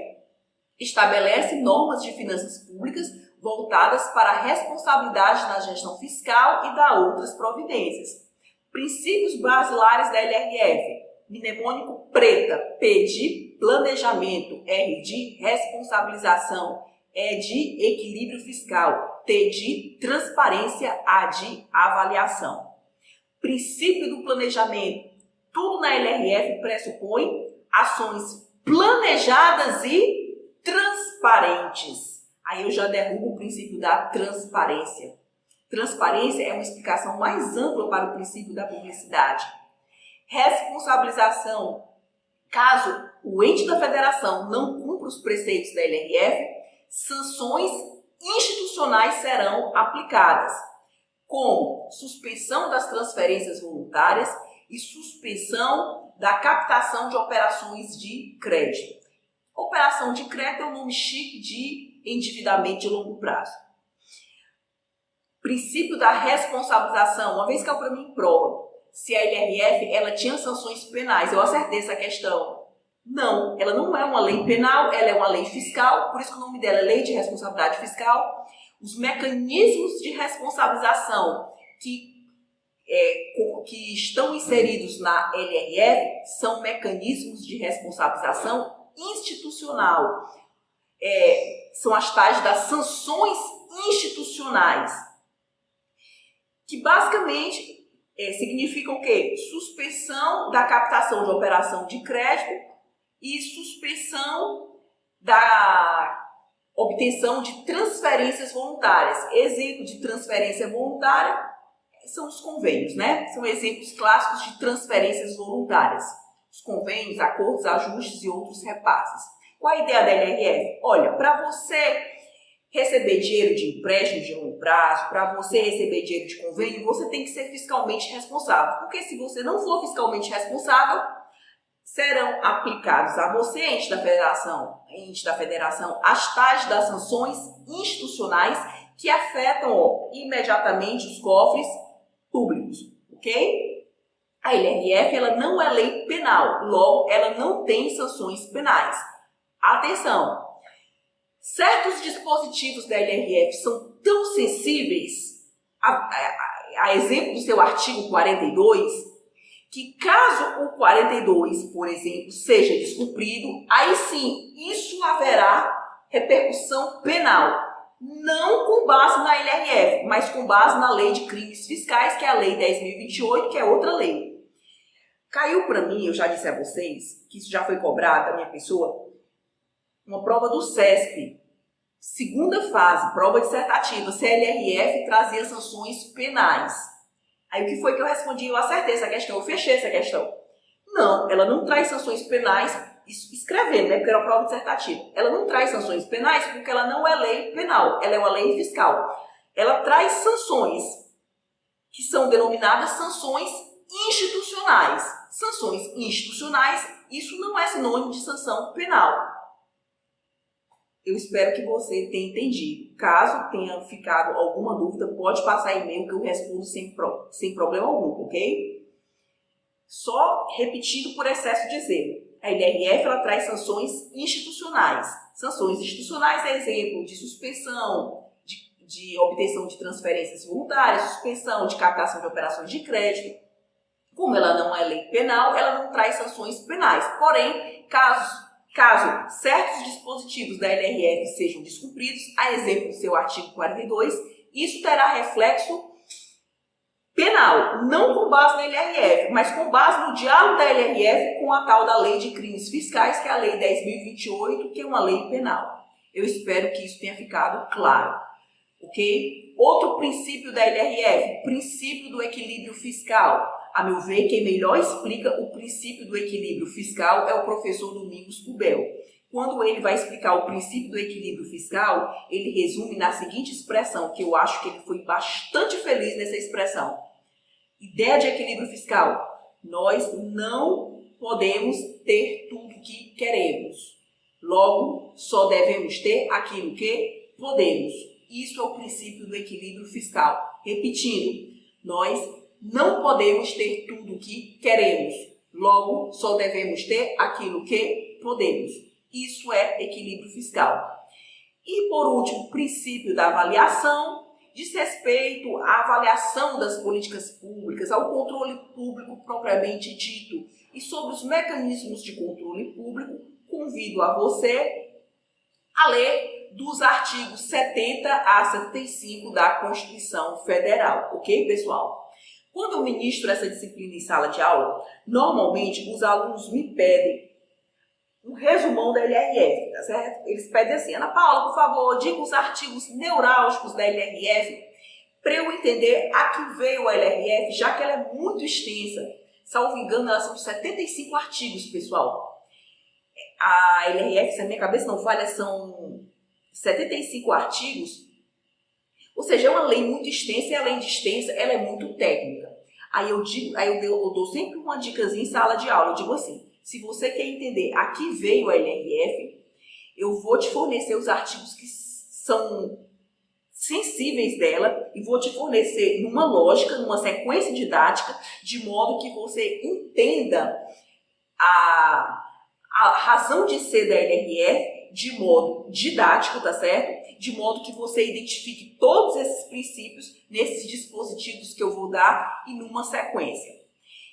estabelece normas de finanças públicas voltadas para a responsabilidade na gestão fiscal e da outras providências. Princípios basilares da LRF. Mnemônico preta, P de planejamento, R de responsabilização, E de equilíbrio fiscal, T de transparência, A de avaliação. Princípio do planejamento. Tudo na LRF pressupõe ações planejadas e transparentes. Aí eu já derrubo o princípio da transparência. Transparência é uma explicação mais ampla para o princípio da publicidade. Responsabilização. Caso o ente da federação não cumpra os preceitos da LRF, sanções institucionais serão aplicadas, como suspensão das transferências voluntárias e suspensão da captação de operações de crédito. Operação de crédito é um nome chique de endividamento de longo prazo. Princípio da responsabilização. Uma vez que caiu para mim em prova, se a LRF ela tinha sanções penais, eu acertei essa questão. Não, ela não é uma lei penal, ela é uma lei fiscal, por isso que o nome dela é Lei de Responsabilidade Fiscal. Os mecanismos de responsabilização que estão inseridos na LRF são mecanismos de responsabilização institucional. São as tais das sanções institucionais, que basicamente significam o quê? Suspensão da captação de operação de crédito e suspensão da obtenção de transferências voluntárias. Exemplo de transferência voluntária são os convênios, né? São exemplos clássicos de transferências voluntárias. Os convênios, acordos, ajustes e outros repasses. Qual a ideia da LRF? Olha, para você receber dinheiro de empréstimo de longo prazo, para você receber dinheiro de convênio, você tem que ser fiscalmente responsável. Porque se você não for fiscalmente responsável, serão aplicados a você, ente da federação, as taxas das sanções institucionais que afetam imediatamente os cofres públicos, ok? A LRF ela não é lei penal, logo ela não tem sanções penais. Atenção! Certos dispositivos da LRF são tão sensíveis, a exemplo do seu artigo 42, que caso o 42, por exemplo, seja descumprido, aí sim, isso haverá repercussão penal. Não com base na LRF, mas com base na Lei de Crimes Fiscais, que é a Lei 10.028, que é outra lei. Caiu para mim, eu já disse a vocês, que isso já foi cobrado da minha pessoa, uma prova do CESP, segunda fase, prova dissertativa, se a LRF trazia sanções penais. Aí o que foi que eu respondi? Eu acertei essa questão, eu fechei essa questão. Não, ela não traz sanções penais, escrevendo, né, porque era uma prova dissertativa. Ela não traz sanções penais porque ela não é lei penal, ela é uma lei fiscal. Ela traz sanções que são denominadas sanções institucionais. Sanções institucionais, isso não é sinônimo de sanção penal. Eu espero que você tenha entendido. Caso tenha ficado alguma dúvida, pode passar e-mail que eu respondo sem problema algum, ok? Só repetindo por excesso de zelo. A LRF ela traz sanções institucionais. Sanções institucionais é exemplo de suspensão, de obtenção de transferências voluntárias, suspensão de captação de operações de crédito. Como ela não é lei penal, ela não traz sanções penais. Porém, caso certos dispositivos da LRF sejam descumpridos, a exemplo do seu artigo 42, isso terá reflexo penal, não com base na LRF, mas com base no diálogo da LRF com a tal da Lei de Crimes Fiscais, que é a Lei 10.028, que é uma lei penal. Eu espero que isso tenha ficado claro, ok? Outro princípio da LRF, princípio do equilíbrio fiscal. A meu ver, quem melhor explica o princípio do equilíbrio fiscal é o professor Domingos Cubel. Quando ele vai explicar o princípio do equilíbrio fiscal, ele resume na seguinte expressão, que eu acho que ele foi bastante feliz nessa expressão. Ideia de equilíbrio fiscal. Nós não podemos ter tudo que queremos. Logo, só devemos ter aquilo que podemos. Isso é o princípio do equilíbrio fiscal. Repetindo, nós não podemos ter tudo o que queremos. Logo, só devemos ter aquilo que podemos. Isso é equilíbrio fiscal. E, por último, o princípio da avaliação diz respeito à avaliação das políticas públicas, ao controle público propriamente dito. E sobre os mecanismos de controle público, convido a você a ler dos artigos 70 a 75 da Constituição Federal. Ok, pessoal? Quando eu ministro essa disciplina em sala de aula, normalmente os alunos me pedem um resumão da LRF, tá certo? Eles pedem assim, Ana Paula, por favor, diga os artigos neurálgicos da LRF para eu entender a que veio a LRF, já que ela é muito extensa. Salvo engano, elas são 75 artigos, pessoal. A LRF, se a minha cabeça não falha, são 75 artigos. Ou seja, é uma lei muito extensa e além de extensa, ela é muito técnica. Aí eu dou sempre uma dicasinha em sala de aula. Eu digo assim, se você quer entender a que veio a LRF, eu vou te fornecer os artigos que são sensíveis dela e vou te fornecer numa lógica, numa sequência didática, de modo que você entenda a razão de ser da LRF de modo didático, tá certo? De modo que você identifique todos esses princípios nesses dispositivos que eu vou dar e numa sequência.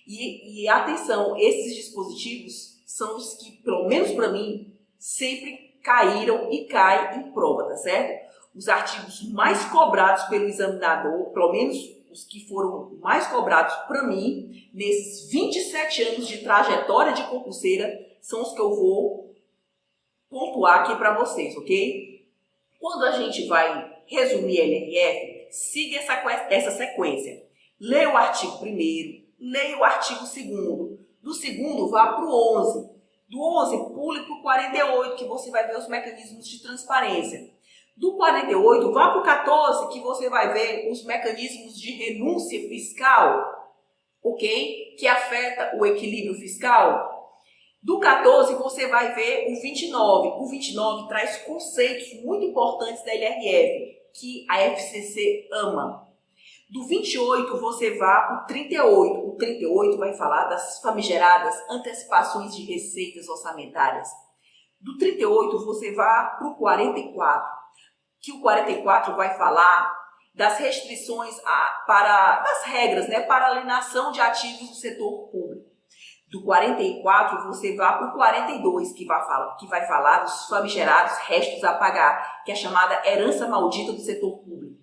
E atenção, esses dispositivos são os que, pelo menos para mim, sempre caíram e caem em prova, tá certo? Os artigos mais cobrados pelo examinador, pelo menos os que foram mais cobrados para mim, nesses 27 anos de trajetória de concurseira, são os que eu vou pontuar aqui para vocês, ok? Quando a gente vai resumir a LRF, siga essa sequência. Leia o artigo 1º, leia o artigo 2º. Do 2º, vá para o 11. Do 11, pule para o 48, que você vai ver os mecanismos de transparência. Do 48, vá para o 14, que você vai ver os mecanismos de renúncia fiscal, ok? Que afeta o equilíbrio fiscal. Do 14, você vai ver o 29. O 29 traz conceitos muito importantes da LRF, que a FCC ama. Do 28, você vai para o 38. O 38 vai falar das famigeradas antecipações de receitas orçamentárias. Do 38, você vai para o 44, que o 44 vai falar das restrições das regras, né, para alienação de ativos do setor público. Do 44, você vai para o 42, que vai falar dos famigerados restos a pagar, que é a chamada herança maldita do setor público.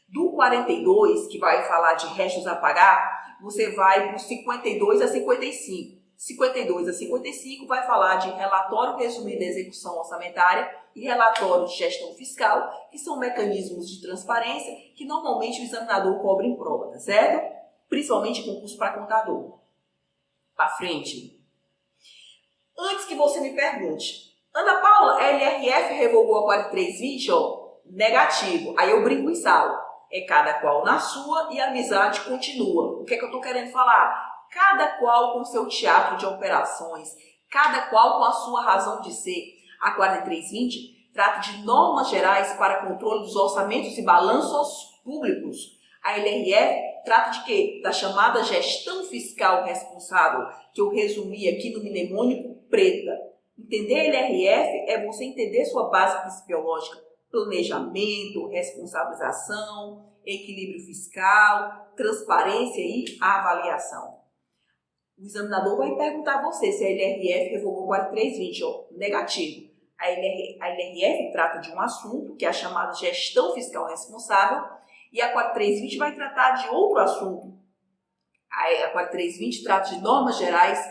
Do 42, que vai falar de restos a pagar, você vai para o 52 a 55. 52 a 55 vai falar de relatório resumido da execução orçamentária e relatório de gestão fiscal, que são mecanismos de transparência que normalmente o examinador cobra em prova, tá certo? Principalmente em concurso para contador. Para frente. Antes que você me pergunte, Ana Paula, a LRF revogou a 4320? Negativo. Aí eu brinco em sala. É cada qual na sua e a amizade continua. O que é que eu estou querendo falar? Cada qual com seu teatro de operações, cada qual com a sua razão de ser. A 4320 trata de normas gerais para controle dos orçamentos e balanços públicos. A LRF trata de quê? Da chamada gestão fiscal responsável, que eu resumi aqui no mnemônico preta. Entender a LRF é você entender sua base principiológica, planejamento, responsabilização, equilíbrio fiscal, transparência e avaliação. O examinador vai perguntar a você se a LRF revogou 4320, negativo. A LRF trata de um assunto, que é a chamada gestão fiscal responsável, e a 4320 vai tratar de outro assunto. A 4320 trata de normas gerais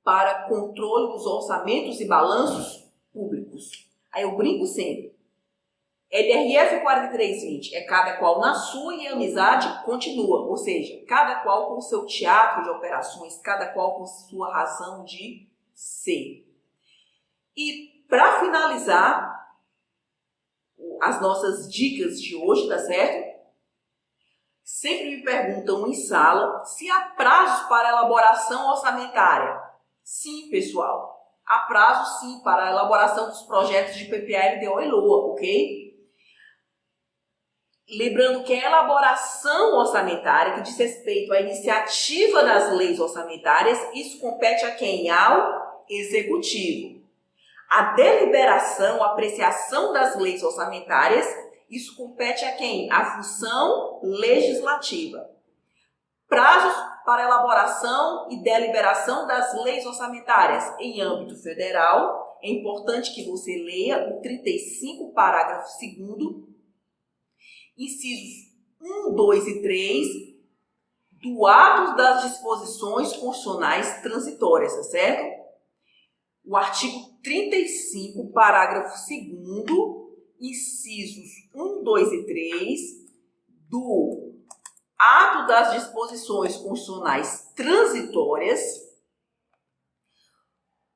para controle dos orçamentos e balanços públicos. Aí eu brinco sempre. LRF 4320 é cada qual na sua e a amizade continua, ou seja, cada qual com o seu teatro de operações, cada qual com sua razão de ser. E para finalizar as nossas dicas de hoje, tá certo? Sempre me perguntam em sala se há prazos para elaboração orçamentária. Sim, pessoal, há prazo sim para a elaboração dos projetos de PPA, LDO e LOA, ok? Lembrando que a elaboração orçamentária, que diz respeito à iniciativa das leis orçamentárias, isso compete a quem? Ao Executivo. A deliberação, a apreciação das leis orçamentárias, isso compete a quem? A função legislativa. Prazos para elaboração e deliberação das leis orçamentárias em âmbito federal. É importante que você leia o 35, parágrafo 2º, incisos 1, 2 e 3 do ato das disposições constitucionais transitórias, tá certo? O artigo 35, parágrafo 2º, incisos 1, 2 e 3 do ato das disposições constitucionais transitórias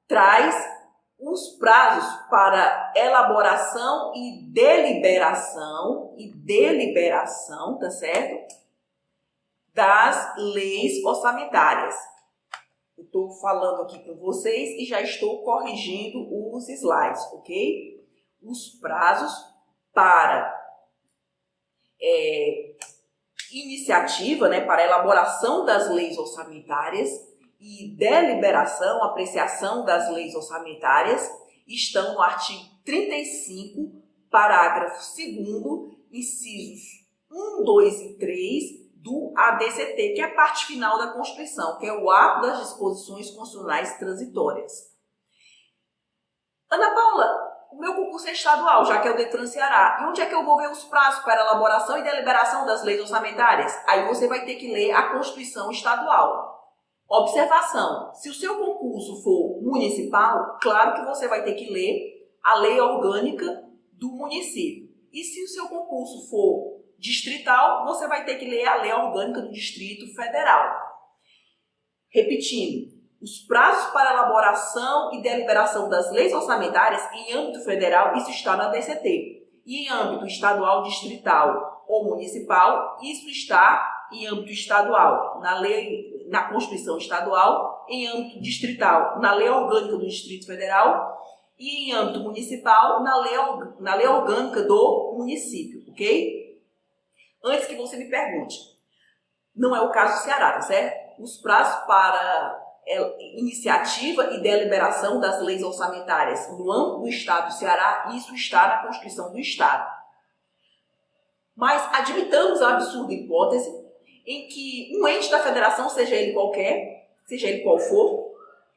traz os prazos para elaboração e deliberação, tá certo? Das leis orçamentárias. Eu estou falando aqui com vocês e já estou corrigindo os slides, ok? Os prazos para iniciativa, né, para elaboração das leis orçamentárias e deliberação, apreciação das leis orçamentárias estão no artigo 35, parágrafo 2º, incisos 1, 2 e 3 do ADCT, que é a parte final da Constituição, que é o ato das disposições constitucionais transitórias. Ana Paula, o meu concurso é estadual, já que é o Detran Ceará. E onde é que eu vou ver os prazos para elaboração e deliberação das leis orçamentárias? Aí você vai ter que ler a Constituição Estadual. Observação, se o seu concurso for municipal, claro que você vai ter que ler a lei orgânica do município. E se o seu concurso for distrital, você vai ter que ler a Lei Orgânica do Distrito Federal. Repetindo, os prazos para elaboração e deliberação das leis orçamentárias em âmbito federal, isso está na DCT. E em âmbito estadual, distrital ou municipal, isso está em âmbito estadual, na Constituição Estadual, em âmbito distrital, na Lei Orgânica do Distrito Federal e em âmbito municipal, na lei orgânica do município, ok? Antes que você me pergunte, não é o caso do Ceará, tá certo? Os prazos para iniciativa e deliberação das leis orçamentárias no âmbito do Estado do Ceará, isso está na Constituição do Estado. Mas admitamos a absurda hipótese em que um ente da federação, seja ele qualquer, seja ele qual for,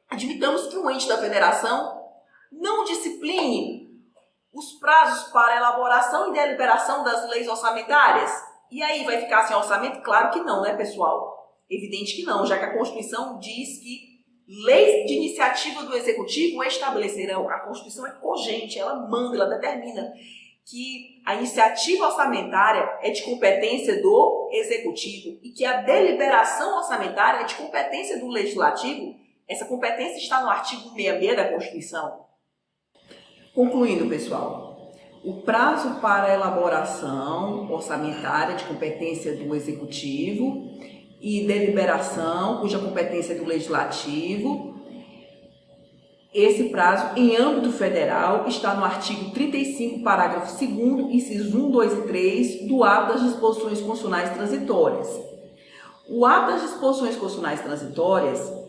admitamos que um ente da federação não discipline os prazos para elaboração e deliberação das leis orçamentárias. E aí vai ficar sem orçamento? Claro que não, né, pessoal? Evidente que não, já que a Constituição diz que leis de iniciativa do Executivo estabelecerão. A Constituição é cogente, ela manda, ela determina que a iniciativa orçamentária é de competência do Executivo e que a deliberação orçamentária é de competência do Legislativo. Essa competência está no artigo 66 da Constituição. Concluindo, pessoal, o prazo para a elaboração orçamentária de competência do Executivo e deliberação, cuja competência é do Legislativo, esse prazo, em âmbito federal, está no artigo 35, parágrafo 2º, incisos 1, 2 e 3 do Ato das Disposições Constitucionais Transitórias. O Ato das Disposições Constitucionais Transitórias,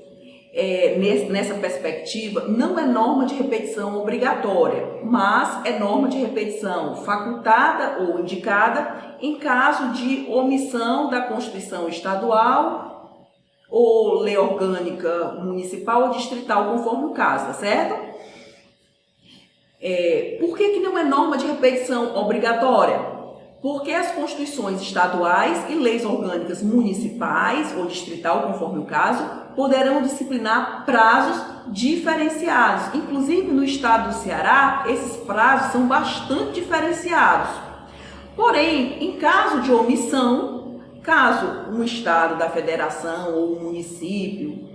nessa perspectiva, não é norma de repetição obrigatória, mas é norma de repetição facultada ou indicada em caso de omissão da Constituição Estadual ou lei orgânica municipal ou distrital, conforme o caso, tá certo? Por que não é norma de repetição obrigatória? Porque as constituições estaduais e leis orgânicas municipais ou distrital, conforme o caso, poderão disciplinar prazos diferenciados. Inclusive, no estado do Ceará, esses prazos são bastante diferenciados. Porém, em caso de omissão, caso um estado da federação ou um município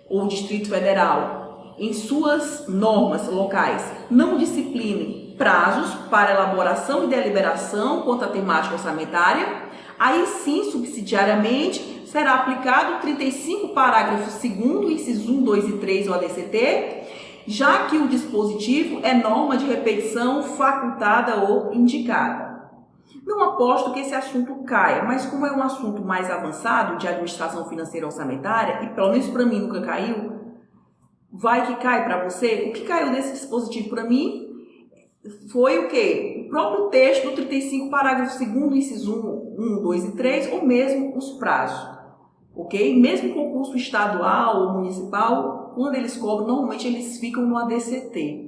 ou distrito federal, em suas normas locais, não disciplinem prazos para elaboração e deliberação quanto à temática orçamentária, aí sim, subsidiariamente, será aplicado o 35, parágrafo 2º, incisos 1, 2 e 3 do ADCT, já que o dispositivo é norma de repetição facultada ou indicada. Não aposto que esse assunto caia, mas como é um assunto mais avançado de administração financeira orçamentária, e pelo menos para mim nunca caiu, vai que cai para você. O que caiu desse dispositivo para mim foi o quê? O próprio texto do 35, parágrafo 2º, incisos 1, 2 e 3, ou mesmo os prazos. Ok? Mesmo concurso estadual ou municipal, quando eles cobram, normalmente eles ficam no ADCT.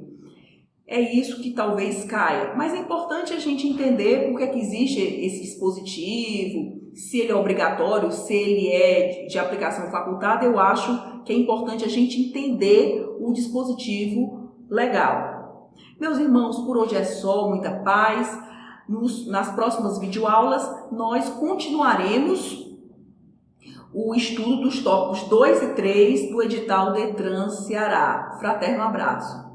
É isso que talvez caia. Mas é importante a gente entender por que existe esse dispositivo, se ele é obrigatório, se ele é de aplicação facultada. Eu acho que é importante a gente entender o dispositivo legal. Meus irmãos, por hoje é só, muita paz. Nas próximas videoaulas, nós continuaremos o estudo dos tópicos 2 e 3 do edital Detran Ceará. Fraterno abraço.